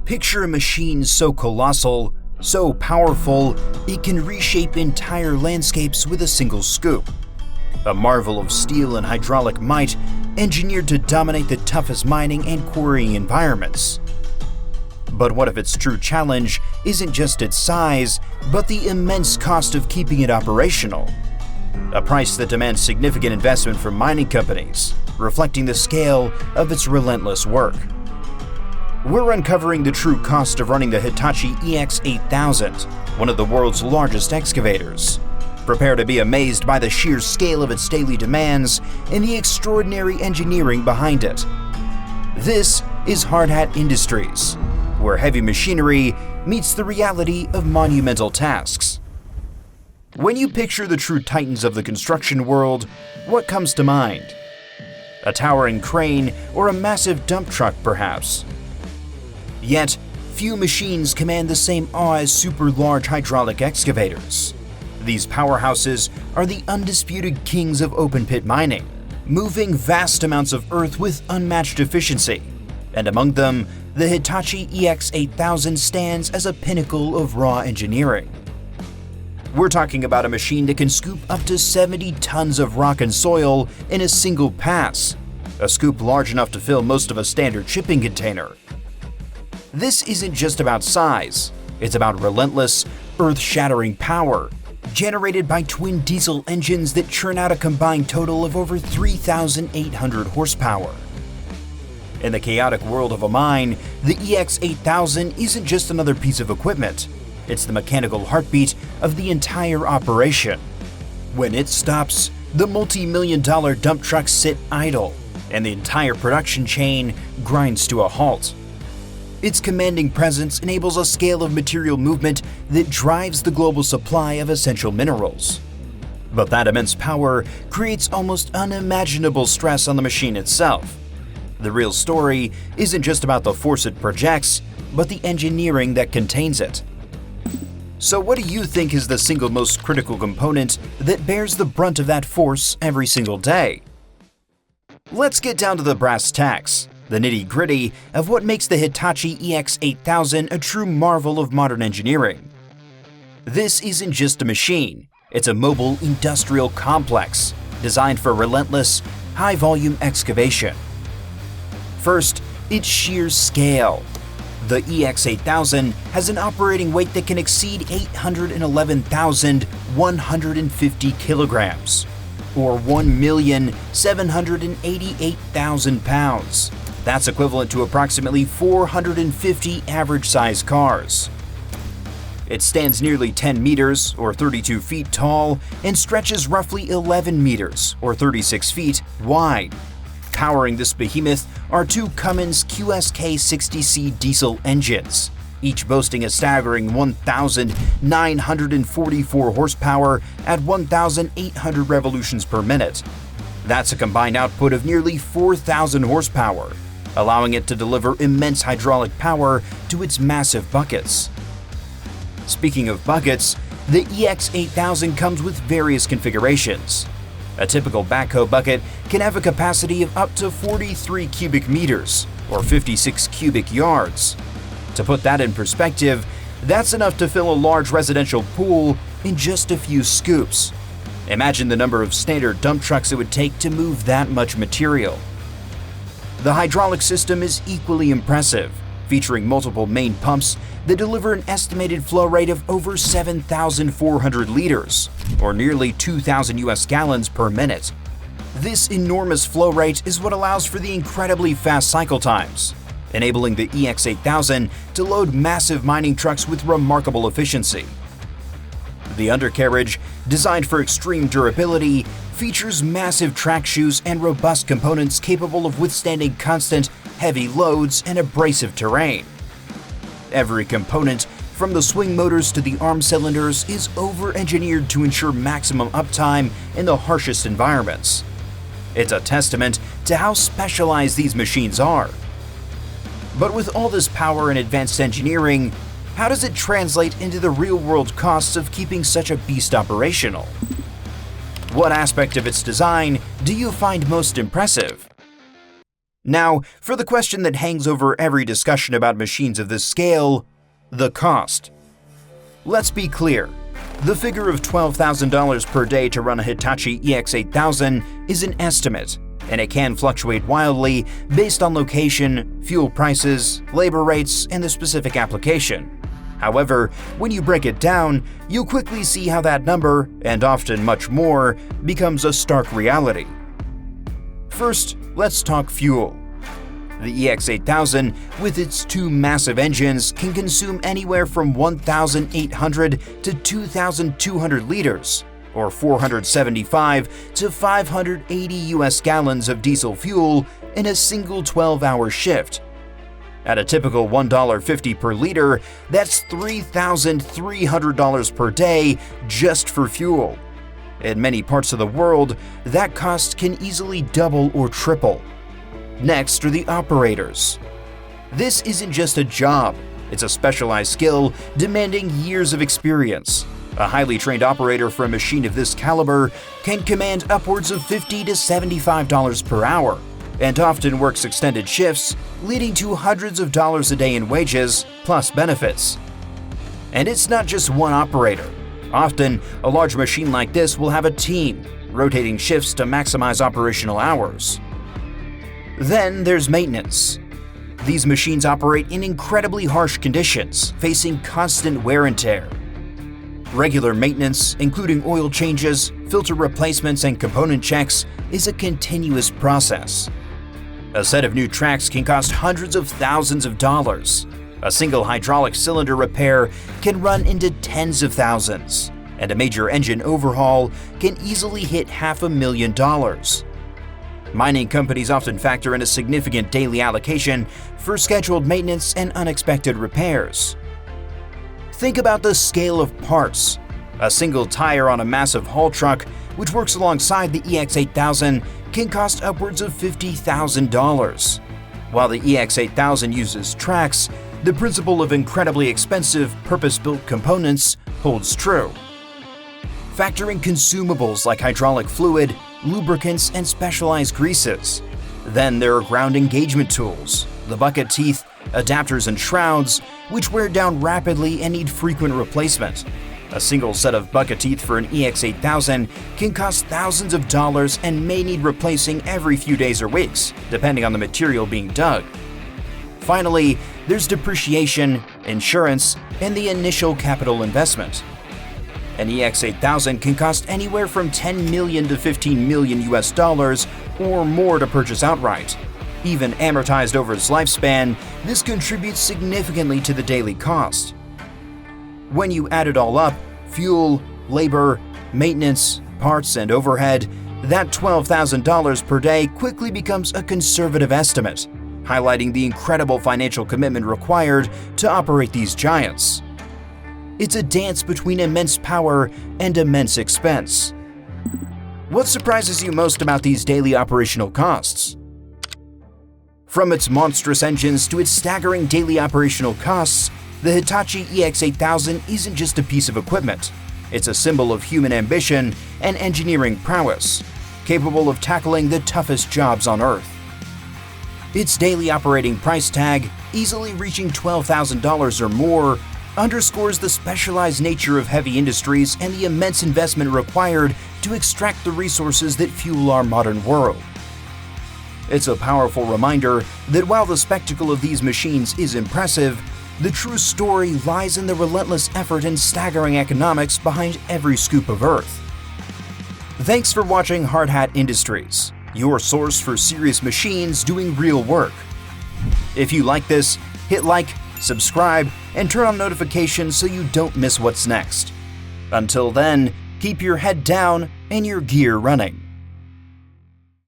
Picture a machine so colossal, so powerful, it can reshape entire landscapes with a single scoop. A marvel of steel and hydraulic might, engineered to dominate the toughest mining and quarrying environments. But what if its true challenge isn't just its size, but the immense cost of keeping it operational? A price that demands significant investment from mining companies, reflecting the scale of its relentless work. We're uncovering the true cost of running the Hitachi EX8000, one of the world's largest excavators. Prepare to be amazed by the sheer scale of its daily demands and the extraordinary engineering behind it. This is Hard Hat Industries, where heavy machinery meets the reality of monumental tasks. When you picture the true titans of the construction world, what comes to mind? A towering crane or a massive dump truck, perhaps? Yet, few machines command the same awe as super-large hydraulic excavators. These powerhouses are the undisputed kings of open-pit mining, moving vast amounts of earth with unmatched efficiency. And among them, the Hitachi EX8000 stands as a pinnacle of raw engineering. We're talking about a machine that can scoop up to 70 tons of rock and soil in a single pass, a scoop large enough to fill most of a standard shipping container. This isn't just about size, it's about relentless, earth-shattering power, generated by twin diesel engines that churn out a combined total of over 3,800 horsepower. In the chaotic world of a mine, the EX8000 isn't just another piece of equipment, it's the mechanical heartbeat of the entire operation. When it stops, the multi-million-dollar dump trucks sit idle, and the entire production chain grinds to a halt. Its commanding presence enables a scale of material movement that drives the global supply of essential minerals. But that immense power creates almost unimaginable stress on the machine itself. The real story isn't just about the force it projects, but the engineering that contains it. So what do you think is the single most critical component that bears the brunt of that force every single day? Let's get down to the brass tacks, the nitty-gritty of what makes the Hitachi EX8000 a true marvel of modern engineering. This isn't just a machine, it's a mobile industrial complex designed for relentless, high-volume excavation. First, its sheer scale. The EX8000 has an operating weight that can exceed 811,150 kilograms, or 1,788,000 pounds. That's equivalent to approximately 450 average-sized cars. It stands nearly 10 meters, or 32 feet tall, and stretches roughly 11 meters, or 36 feet, wide. Powering this behemoth are two Cummins QSK60C diesel engines, each boasting a staggering 1,944 horsepower at 1,800 revolutions per minute. That's a combined output of nearly 4,000 horsepower, allowing it to deliver immense hydraulic power to its massive buckets. Speaking of buckets, the EX8000 comes with various configurations. A typical backhoe bucket can have a capacity of up to 43 cubic meters, or 56 cubic yards. To put that in perspective, that's enough to fill a large residential pool in just a few scoops. Imagine the number of standard dump trucks it would take to move that much material. The hydraulic system is equally impressive, featuring multiple main pumps that deliver an estimated flow rate of over 7,400 liters, or nearly 2,000 US gallons per minute. This enormous flow rate is what allows for the incredibly fast cycle times, enabling the EX8000 to load massive mining trucks with remarkable efficiency. The undercarriage, designed for extreme durability, features massive track shoes and robust components capable of withstanding constant, heavy loads and abrasive terrain. Every component, from the swing motors to the arm cylinders, is over-engineered to ensure maximum uptime in the harshest environments. It's a testament to how specialized these machines are. But with all this power and advanced engineering, how does it translate into the real-world costs of keeping such a beast operational? What aspect of its design do you find most impressive? Now, for the question that hangs over every discussion about machines of this scale, the cost. Let's be clear. The figure of $12,000 per day to run a Hitachi EX8000 is an estimate, and it can fluctuate wildly based on location, fuel prices, labor rates, and the specific application. However, when you break it down, you'll quickly see how that number, and often much more, becomes a stark reality. First, let's talk fuel. The EX8000, with its two massive engines, can consume anywhere from 1,800 to 2,200 liters, or 475 to 580 US gallons of diesel fuel in a single 12-hour shift. At a typical $1.50 per liter, that's $3,300 per day just for fuel. In many parts of the world, that cost can easily double or triple. Next are the operators. This isn't just a job, it's a specialized skill demanding years of experience. A highly trained operator for a machine of this caliber can command upwards of $50 to $75 per hour, and often works extended shifts, leading to hundreds of dollars a day in wages, plus benefits. And it's not just one operator. Often, a large machine like this will have a team, rotating shifts to maximize operational hours. Then there's maintenance. These machines operate in incredibly harsh conditions, facing constant wear and tear. Regular maintenance, including oil changes, filter replacements, and component checks, is a continuous process. A set of new tracks can cost hundreds of thousands of dollars. A single hydraulic cylinder repair can run into tens of thousands, and a major engine overhaul can easily hit $500,000. Mining companies often factor in a significant daily allocation for scheduled maintenance and unexpected repairs. Think about the scale of parts. A single tire on a massive haul truck, which works alongside the EX8000, can cost upwards of $50,000. While the EX8000 uses tracks, the principle of incredibly expensive, purpose-built components holds true. Factor in consumables like hydraulic fluid, lubricants, and specialized greases. Then there are ground engagement tools, the bucket teeth, adapters, and shrouds, which wear down rapidly and need frequent replacement. A single set of bucket teeth for an EX8000 can cost thousands of dollars and may need replacing every few days or weeks, depending on the material being dug. Finally, there's depreciation, insurance, and the initial capital investment. An EX8000 can cost anywhere from $10 million to $15 million US dollars or more to purchase outright. Even amortized over its lifespan, this contributes significantly to the daily cost. When you add it all up, fuel, labor, maintenance, parts, and overhead, that $12,000 per day quickly becomes a conservative estimate, highlighting the incredible financial commitment required to operate these giants. It's a dance between immense power and immense expense. What surprises you most about these daily operational costs? From its monstrous engines to its staggering daily operational costs, the Hitachi EX8000 isn't just a piece of equipment. It's a symbol of human ambition and engineering prowess, capable of tackling the toughest jobs on Earth. Its daily operating price tag, easily reaching $12,000 or more, underscores the specialized nature of heavy industries and the immense investment required to extract the resources that fuel our modern world. It's a powerful reminder that while the spectacle of these machines is impressive, the true story lies in the relentless effort and staggering economics behind every scoop of Earth. Thanks for watching Hard Hat Industries, your source for serious machines doing real work. If you like this, hit like, subscribe, and turn on notifications so you don't miss what's next. Until then, keep your head down and your gear running.